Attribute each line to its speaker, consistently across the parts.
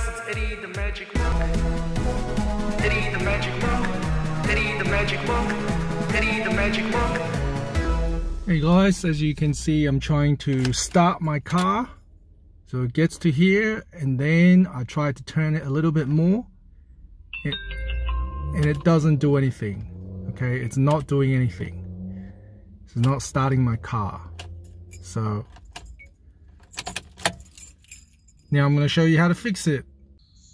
Speaker 1: guys, it's Eddie the Magic Monk. Eddie the Magic Monk. Eddie the Magic Monk. Eddie the Magic Monk.
Speaker 2: Hey guys, as you can see, I'm trying to start my car. So it gets to here and then I try to turn it a little bit more and it doesn't do anything. Okay, it's not doing anything. It's not starting my car. So now I'm going to show you how to fix it.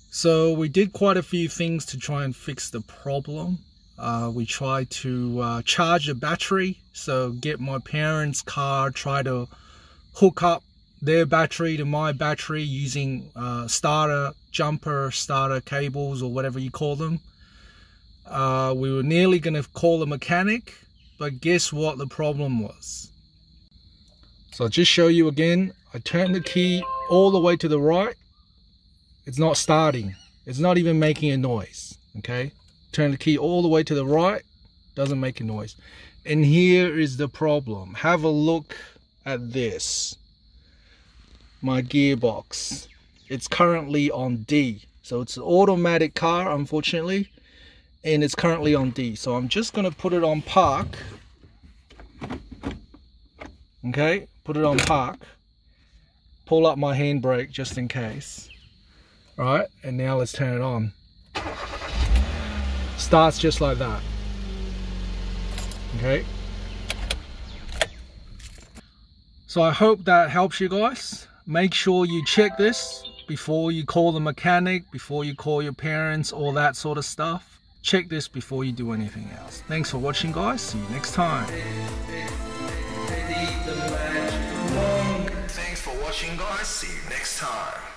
Speaker 2: So we did quite a few things to try and fix the problem. We tried to charge the battery, so get my parents' car, try to hook up their battery to my battery using starter cables or whatever you call them. We were nearly going to call a mechanic, but guess what the problem was? So I'll just show you again. I turned the key all the way to the right. It's not starting. It's not even making a noise. Okay, turn the key all the way to the right, doesn't make a noise. And here is the problem. Have a look at this. My gearbox, it's currently on D. So it's an automatic car, unfortunately, and it's currently on D. So I'm just going to put it on park. Okay, put it on park. Pull up my handbrake just in case. All right, and now let's turn it on. Starts just like that. Okay. So I hope that helps you guys. Make sure you check this before you call the mechanic, before you call your parents, all that sort of stuff. Check this before you do anything else. Thanks for watching, guys. See you next time.
Speaker 1: Thanks for watching, guys. See you next time.